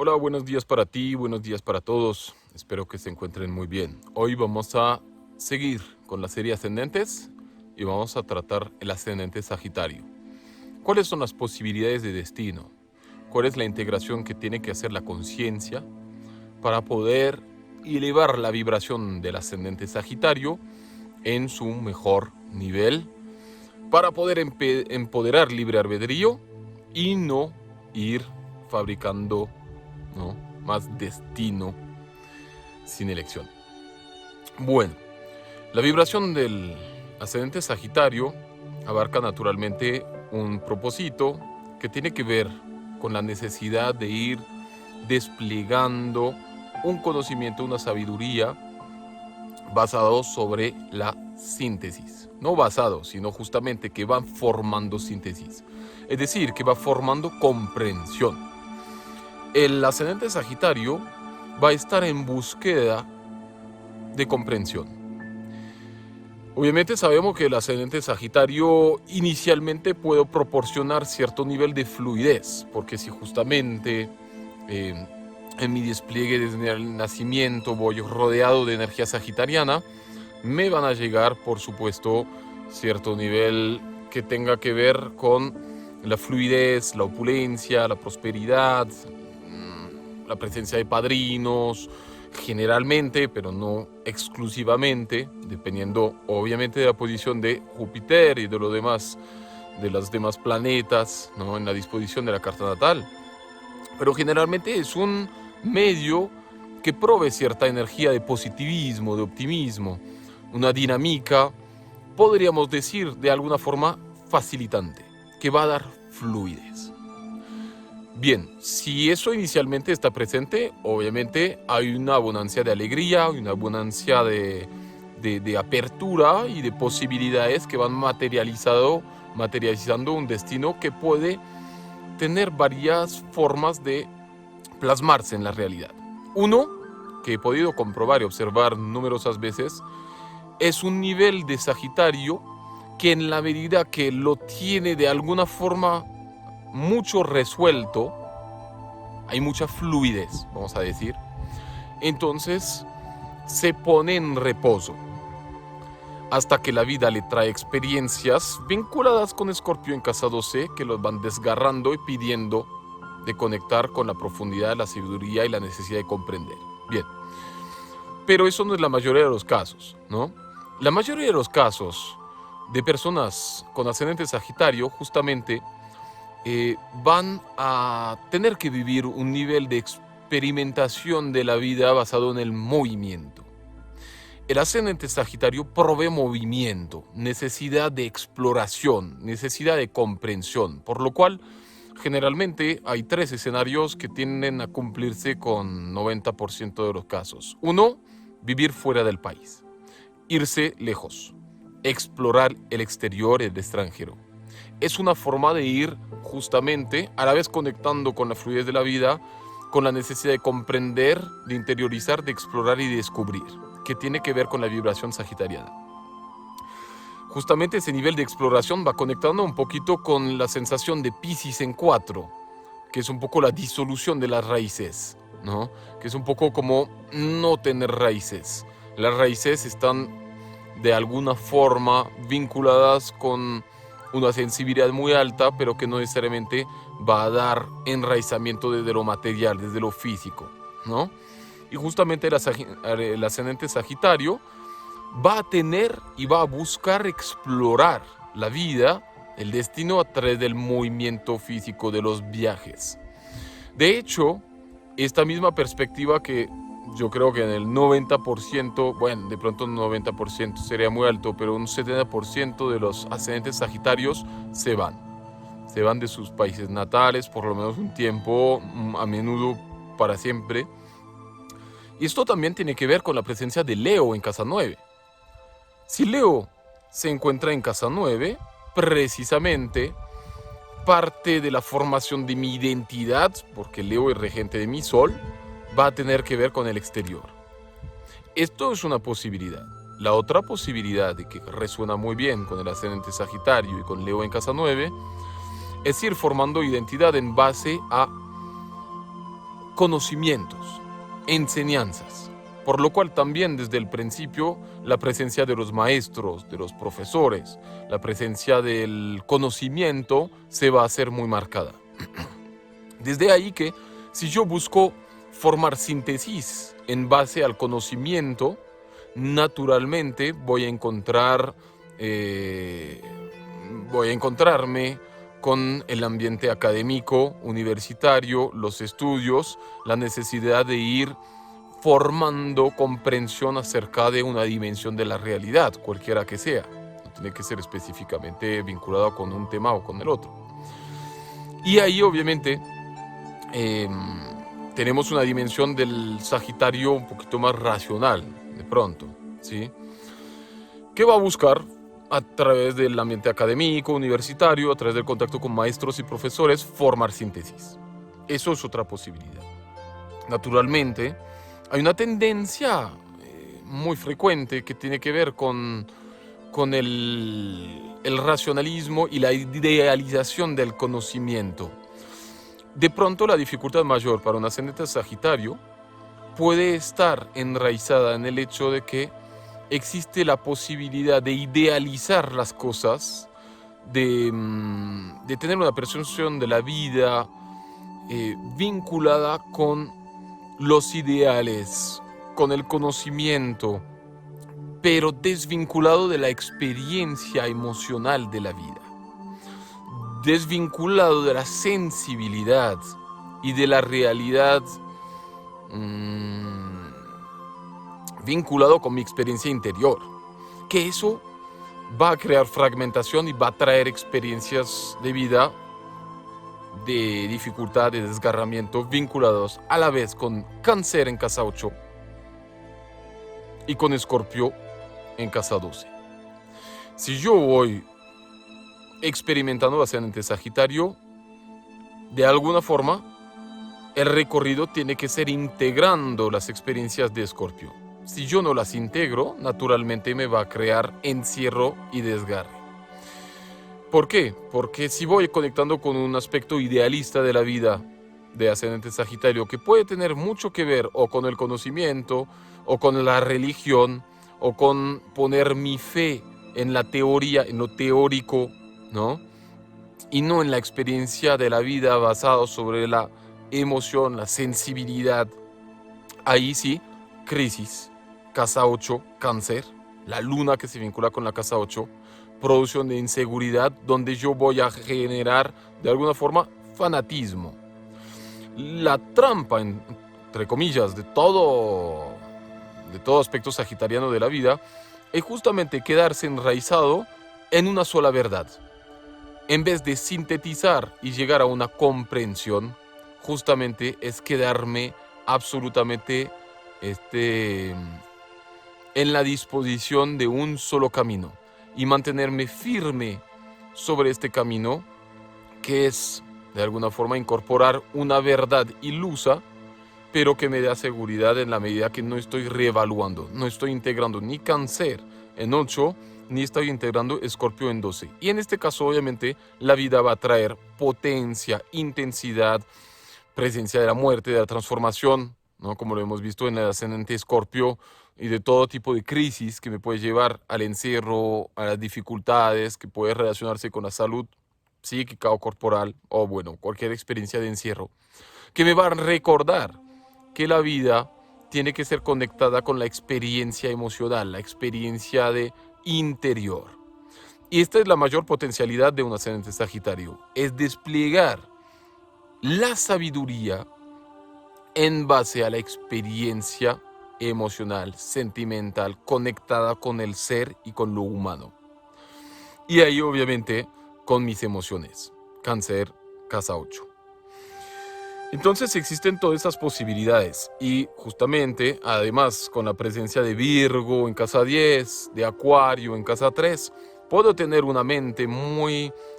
Hola, buenos días para ti, buenos días para todos. Espero que se encuentren muy bien. Hoy vamos a seguir con la serie Ascendentes y vamos a tratar el ascendente Sagitario. ¿Cuáles son las posibilidades de destino? ¿Cuál es la integración que tiene que hacer la conciencia para poder elevar la vibración del ascendente Sagitario en su mejor nivel? Para poder empoderar libre albedrío y no ir fabricando, ¿no?, más destino sin elección. Bueno, la vibración del ascendente Sagitario abarca naturalmente un propósito que tiene que ver con la necesidad de ir desplegando un conocimiento, una sabiduría basado sobre la síntesis. No basado, sino justamente que va formando síntesis. Es decir, que va formando comprensión. El ascendente Sagitario va a estar en búsqueda de comprensión. Obviamente sabemos que el ascendente Sagitario inicialmente puede proporcionar cierto nivel de fluidez, porque si justamente en mi despliegue desde el nacimiento voy rodeado de energía sagitariana, me van a llegar, por supuesto, cierto nivel que tenga que ver con la fluidez, la opulencia, la prosperidad, la presencia de padrinos, generalmente, pero no exclusivamente, dependiendo obviamente de la posición de Júpiter y de lo demás, de los demás planetas, ¿no?, en la disposición de la carta natal. Pero generalmente es un medio que provee cierta energía de positivismo, de optimismo, una dinámica, podríamos decir, de alguna forma facilitante, que va a dar fluidez. Bien, si eso inicialmente está presente, obviamente hay una abundancia de alegría, una abundancia de apertura y de posibilidades que van materializando un destino que puede tener varias formas de plasmarse en la realidad. Uno, que he podido comprobar y observar numerosas veces, es un nivel de Sagitario que en la medida que lo tiene de alguna forma mucho resuelto, hay mucha fluidez, vamos a decir, entonces se pone en reposo hasta que la vida le trae experiencias vinculadas con Escorpio en casa 12 que los van desgarrando y pidiendo de conectar con la profundidad, la sabiduría y la necesidad de comprender. Bien, pero eso no es la mayoría de los casos, ¿no? La mayoría de los casos de personas con ascendente Sagitario justamente van a tener que vivir un nivel de experimentación de la vida basado en el movimiento. El ascendente Sagitario provee movimiento, necesidad de exploración, necesidad de comprensión, por lo cual generalmente hay tres escenarios que tienden a cumplirse con 90% de los casos. Uno, vivir fuera del país, irse lejos, explorar el exterior, el extranjero. Es una forma de ir justamente a la vez conectando con la fluidez de la vida, con la necesidad de comprender, de interiorizar, de explorar y de descubrir, que tiene que ver con la vibración sagitariana. Justamente ese nivel de exploración va conectando un poquito con la sensación de Piscis en 4, que es un poco la disolución de las raíces, ¿no? Que es un poco como no tener raíces. Las raíces están de alguna forma vinculadas con una sensibilidad muy alta, pero que no necesariamente va a dar enraizamiento desde lo material, desde lo físico, ¿no? Y justamente el ascendente Sagitario va a tener y va a buscar explorar la vida, el destino a través del movimiento físico, de los viajes. De hecho, esta misma perspectiva que yo creo que en el 90%, bueno, de pronto un 90% sería muy alto, pero un 70% de los ascendentes Sagitarios se van de sus países natales, por lo menos un tiempo, a menudo para siempre. Y esto también tiene que ver con la presencia de Leo en casa 9. Si Leo se encuentra en casa 9, precisamente parte de la formación de mi identidad, porque Leo es regente de mi Sol, va a tener que ver con el exterior. Esto es una posibilidad. La otra posibilidad, de que resuena muy bien con el ascendente Sagitario y con Leo en casa 9, es ir formando identidad en base a conocimientos, enseñanzas. Por lo cual también desde el principio la presencia de los maestros, de los profesores, la presencia del conocimiento se va a hacer muy marcada. Desde ahí que si yo busco formar síntesis en base al conocimiento, naturalmente voy a encontrarme con el ambiente académico, universitario, los estudios, la necesidad de ir formando comprensión acerca de una dimensión de la realidad, cualquiera que sea. No tiene que ser específicamente vinculado con un tema o con el otro. Y ahí obviamente tenemos una dimensión del Sagitario un poquito más racional, de pronto, ¿sí? Que va a buscar a través del ambiente académico, universitario, a través del contacto con maestros y profesores, formar síntesis. Eso es otra posibilidad. Naturalmente, hay una tendencia muy frecuente que tiene que ver con el racionalismo y la idealización del conocimiento. De pronto, la dificultad mayor para un ascendente Sagitario puede estar enraizada en el hecho de que existe la posibilidad de idealizar las cosas, de tener una percepción de la vida vinculada con los ideales, con el conocimiento, pero desvinculado de la experiencia emocional de la vida, desvinculado de la sensibilidad y de la realidad, vinculado con mi experiencia interior, que eso va a crear fragmentación y va a traer experiencias de vida de dificultad, de desgarramiento, vinculados a la vez con Cáncer en casa 8 y con Escorpio en casa 12. Si yo voy experimentando ascendente Sagitario, de alguna forma el recorrido tiene que ser integrando las experiencias de Escorpio. Si yo no las integro, naturalmente me va a crear encierro y desgarre. ¿Por qué? Porque si voy conectando con un aspecto idealista de la vida de ascendente Sagitario, que puede tener mucho que ver o con el conocimiento, o con la religión, o con poner mi fe en la teoría, en lo teórico, ¿no? Y no en la experiencia de la vida basado sobre la emoción, la sensibilidad. Ahí sí, crisis, casa 8, Cáncer, la luna que se vincula con la casa 8, producción de inseguridad, donde yo voy a generar de alguna forma fanatismo. La trampa, entre comillas, de todo aspecto sagitariano de la vida es justamente quedarse enraizado en una sola verdad. En vez de sintetizar y llegar a una comprensión, justamente es quedarme absolutamente en la disposición de un solo camino y mantenerme firme sobre este camino, que es de alguna forma incorporar una verdad ilusa, pero que me da seguridad en la medida que no estoy reevaluando, no estoy integrando ni Cáncer en 8, ni estoy integrando Escorpio en 12. Y en este caso, obviamente, la vida va a traer potencia, intensidad, presencia de la muerte, de la transformación, ¿no? Como lo hemos visto en el ascendente Escorpio, y de todo tipo de crisis que me puede llevar al encierro, a las dificultades, que puede relacionarse con la salud psíquica o corporal, o bueno, cualquier experiencia de encierro, que me va a recordar que la vida tiene que ser conectada con la experiencia emocional, la experiencia de interior. Y esta es la mayor potencialidad de un ascendente Sagitario, es desplegar la sabiduría en base a la experiencia emocional, sentimental, conectada con el ser y con lo humano. Y ahí obviamente con mis emociones, Cáncer, casa 8. Entonces existen todas esas posibilidades y justamente, además, con la presencia de Virgo en casa 10, de Acuario en casa 3, puedo tener una mente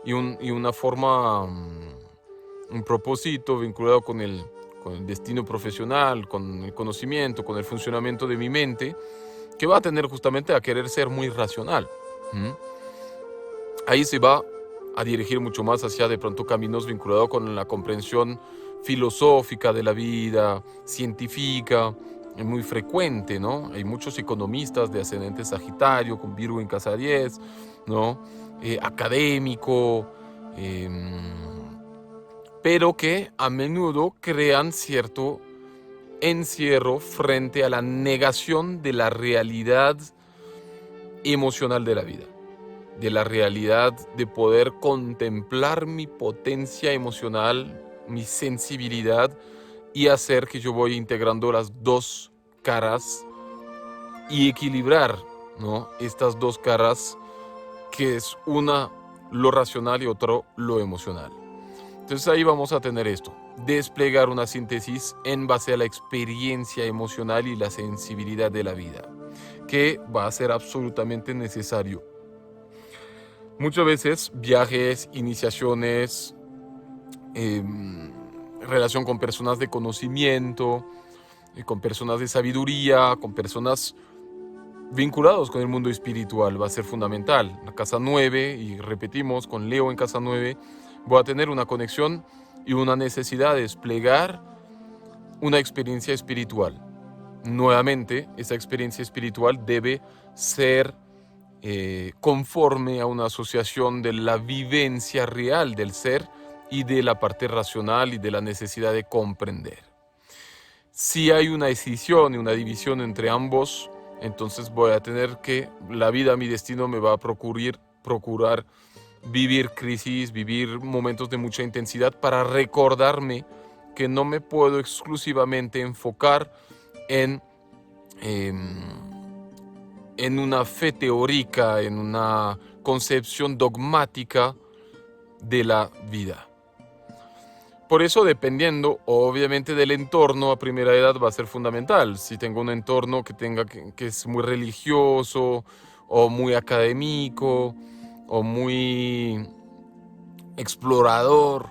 y una forma, un propósito vinculado con el destino profesional, con el conocimiento, con el funcionamiento de mi mente, que va a tener justamente a querer ser muy racional. Ahí se va a dirigir mucho más hacia de pronto caminos vinculados con la comprensión filosófica de la vida, científica, es muy frecuente, ¿no? Hay muchos economistas de ascendente Sagitario, con Virgo en casa 10, ¿no? Académico, pero que a menudo crean cierto encierro frente a la negación de la realidad emocional de la vida, de la realidad de poder contemplar mi potencia emocional, mi sensibilidad y hacer que yo voy integrando las dos caras y equilibrar, ¿no? Estas dos caras, que es una lo racional y otro lo emocional. Entonces ahí vamos a tener esto, desplegar una síntesis en base a la experiencia emocional y la sensibilidad de la vida, que va a ser absolutamente necesario. Muchas veces viajes, iniciaciones, relación con personas de conocimiento, con personas de sabiduría, con personas vinculados con el mundo espiritual va a ser fundamental. La casa 9, y repetimos, con Leo en casa 9, voy a tener una conexión y una necesidad de desplegar una experiencia espiritual. Nuevamente, esa experiencia espiritual debe ser conforme a una asociación de la vivencia real del ser y de la parte racional y de la necesidad de comprender. Si hay una escisión y una división entre ambos, entonces voy a tener que, la vida, mi destino me va a procurar vivir crisis, vivir momentos de mucha intensidad para recordarme que no me puedo exclusivamente enfocar en una fe teórica, en una concepción dogmática de la vida. Por eso, dependiendo obviamente del entorno, a primera edad va a ser fundamental. Si tengo un entorno que es muy religioso o muy académico o muy explorador,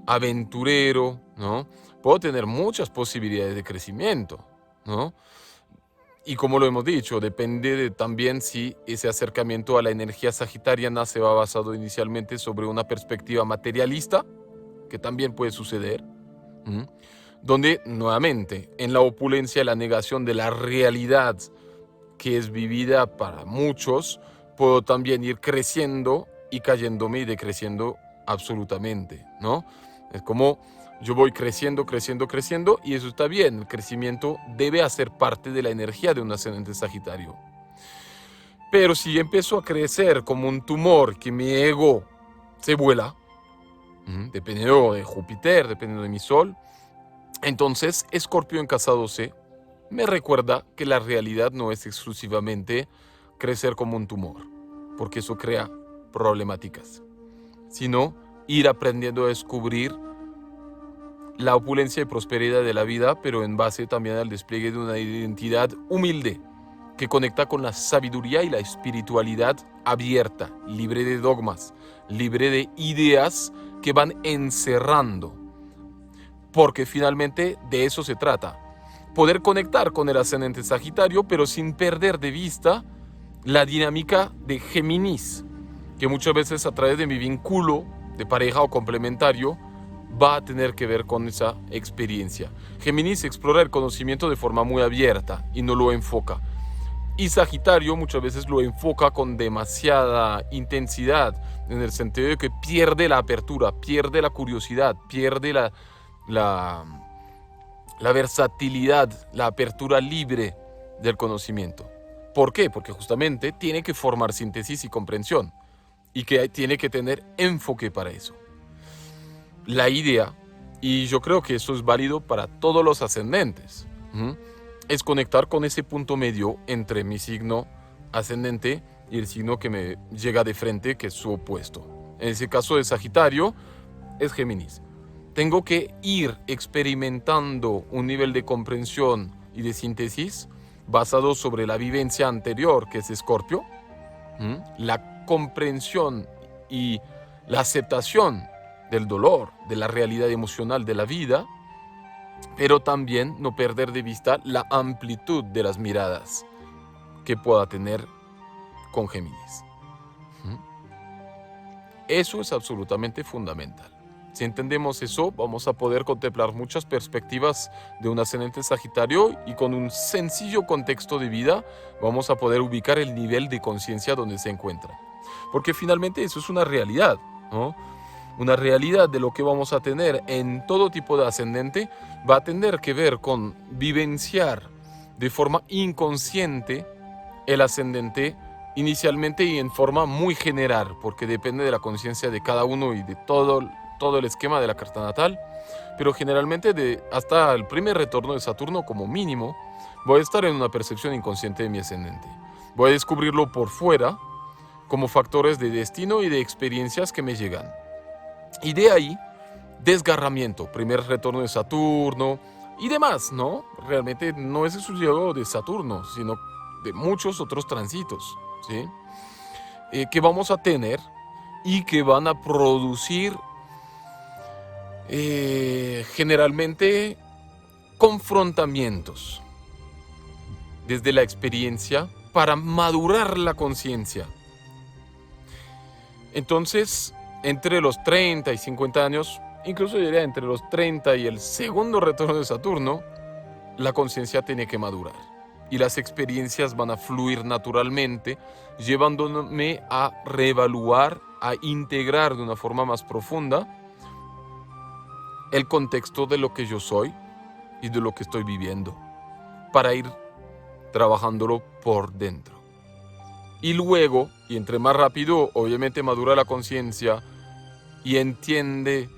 aventurero, ¿no? Puedo tener muchas posibilidades de crecimiento, ¿no? Y como lo hemos dicho, depende de también si ese acercamiento a la energía sagitariana se va basado inicialmente sobre una perspectiva materialista, que también puede suceder, donde nuevamente en la opulencia, la negación de la realidad que es vivida para muchos, puedo también ir creciendo y cayéndome y decreciendo absolutamente, ¿no? Es como yo voy creciendo, creciendo, creciendo, y eso está bien. El crecimiento debe hacer parte de la energía de un ascendente Sagitario. Pero si empiezo a crecer como un tumor, que mi ego se vuela, dependiendo de Júpiter, dependiendo de mi Sol, entonces Escorpio en casa 12 me recuerda que la realidad no es exclusivamente crecer como un tumor, porque eso crea problemáticas, sino ir aprendiendo a descubrir la opulencia y prosperidad de la vida, pero en base también al despliegue de una identidad humilde que conecta con la sabiduría y la espiritualidad abierta, libre de dogmas, libre de ideas que van encerrando, porque finalmente de eso se trata. Poder conectar con el ascendente Sagitario, pero sin perder de vista la dinámica de Géminis, que muchas veces a través de mi vínculo de pareja o complementario va a tener que ver con esa experiencia. Géminis explora el conocimiento de forma muy abierta y no lo enfoca. Y Sagitario muchas veces lo enfoca con demasiada intensidad, en el sentido de que pierde la apertura, pierde la curiosidad, pierde la versatilidad, la apertura libre del conocimiento. ¿Por qué? Porque justamente tiene que formar síntesis y comprensión, y que tiene que tener enfoque para eso. La idea, y yo creo que eso es válido para todos los ascendentes, es conectar con ese punto medio entre mi signo ascendente y el signo que me llega de frente, que es su opuesto. En ese caso de Sagitario, es Géminis. Tengo que ir experimentando un nivel de comprensión y de síntesis basado sobre la vivencia anterior, que es Escorpio, la comprensión y la aceptación del dolor, de la realidad emocional de la vida, pero también no perder de vista la amplitud de las miradas que pueda tener con Géminis. Eso es absolutamente fundamental. Si entendemos eso, vamos a poder contemplar muchas perspectivas de un ascendente Sagitario y con un sencillo contexto de vida vamos a poder ubicar el nivel de conciencia donde se encuentra. Porque finalmente eso es una realidad, ¿no? Una realidad de lo que vamos a tener en todo tipo de ascendente va a tener que ver con vivenciar de forma inconsciente el ascendente inicialmente y en forma muy general, porque depende de la conciencia de cada uno y de todo el esquema de la carta natal, pero generalmente hasta el primer retorno de Saturno como mínimo, voy a estar en una percepción inconsciente de mi ascendente. Voy a descubrirlo por fuera como factores de destino y de experiencias que me llegan. Y de ahí, desgarramiento, primer retorno de Saturno y demás, ¿no? Realmente no es exclusivo de Saturno, sino de muchos otros tránsitos, ¿sí? Que vamos a tener y que van a producir generalmente confrontamientos desde la experiencia para madurar la conciencia. Entonces, entre los 30 y 50 años, incluso yo diría entre los 30 y el segundo retorno de Saturno, la conciencia tiene que madurar. Y las experiencias van a fluir naturalmente, llevándome a reevaluar, a integrar de una forma más profunda el contexto de lo que yo soy y de lo que estoy viviendo, para ir trabajándolo por dentro. Y luego, y entre más rápido, obviamente madura la conciencia y entiende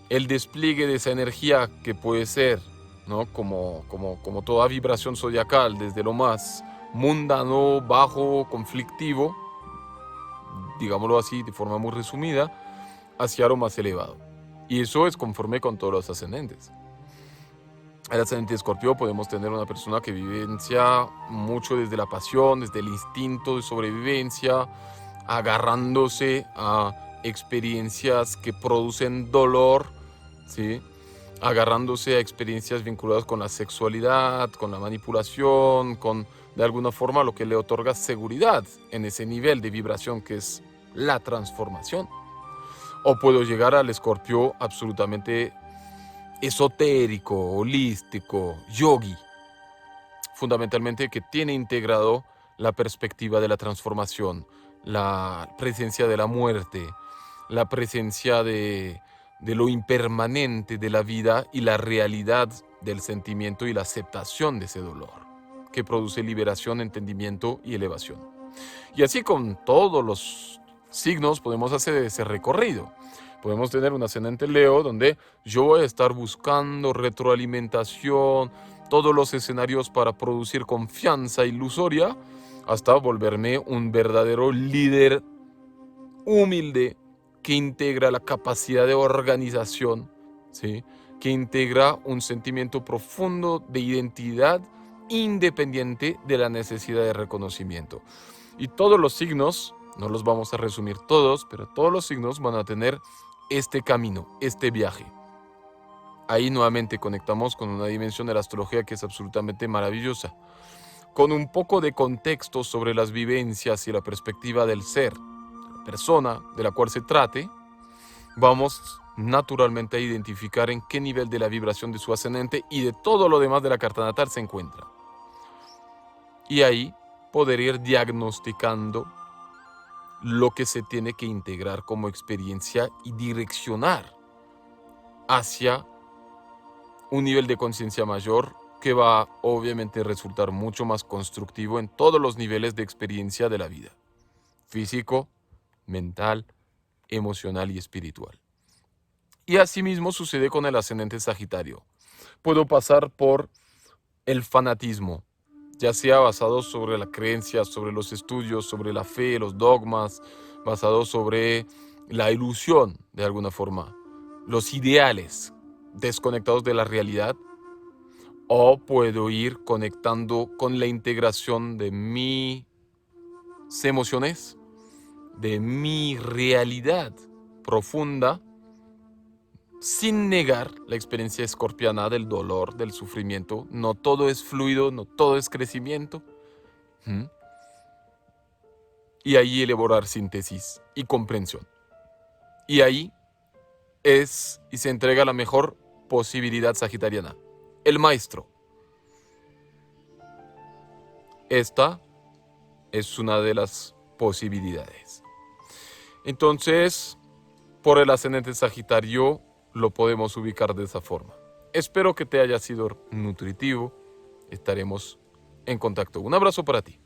el despliegue de esa energía que puede ser, ¿no? Como toda vibración zodiacal, desde lo más mundano, bajo, conflictivo, digámoslo así de forma muy resumida, hacia lo más elevado. Y eso es conforme con todos los ascendentes. El ascendente de Escorpio podemos tener una persona que vivencia mucho desde la pasión, desde el instinto de sobrevivencia, agarrándose a experiencias que producen dolor, ¿sí? Agarrándose a experiencias vinculadas con la sexualidad, con la manipulación, con de alguna forma lo que le otorga seguridad en ese nivel de vibración que es la transformación. O puedo llegar al Escorpio absolutamente esotérico, holístico, yogi, fundamentalmente que tiene integrado la perspectiva de la transformación, la presencia de la muerte, la presencia de lo impermanente de la vida y la realidad del sentimiento y la aceptación de ese dolor, que produce liberación, entendimiento y elevación. Y así con todos los signos podemos hacer ese recorrido. Podemos tener un ascendente Leo donde yo voy a estar buscando retroalimentación, todos los escenarios para producir confianza ilusoria, hasta volverme un verdadero líder humilde que integra la capacidad de organización, ¿sí? Que integra un sentimiento profundo de identidad independiente de la necesidad de reconocimiento. Y todos los signos, no los vamos a resumir todos, pero todos los signos van a tener este camino, este viaje. Ahí nuevamente conectamos con una dimensión de la astrología que es absolutamente maravillosa, con un poco de contexto sobre las vivencias y la perspectiva del ser, la persona de la cual se trate, vamos naturalmente a identificar en qué nivel de la vibración de su ascendente y de todo lo demás de la carta natal se encuentra. Y ahí poder ir diagnosticando lo que se tiene que integrar como experiencia y direccionar hacia un nivel de conciencia mayor que va obviamente a resultar mucho más constructivo en todos los niveles de experiencia de la vida: físico, mental, emocional y espiritual. Y asimismo sucede con el ascendente Sagitario. Puedo pasar por el fanatismo, ya sea basado sobre la creencia, sobre los estudios, sobre la fe, los dogmas, basado sobre la ilusión de alguna forma, los ideales desconectados de la realidad, o puedo ir conectando con la integración de mis emociones, de mi realidad profunda, sin negar la experiencia escorpiana del dolor, del sufrimiento. No todo es fluido, no todo es crecimiento. Y ahí elaborar síntesis y comprensión. Y ahí es y se entrega la mejor posibilidad sagitariana. El maestro. Esta es una de las posibilidades. Entonces, por el ascendente Sagitario lo podemos ubicar de esa forma. Espero que te haya sido nutritivo. Estaremos en contacto. Un abrazo para ti.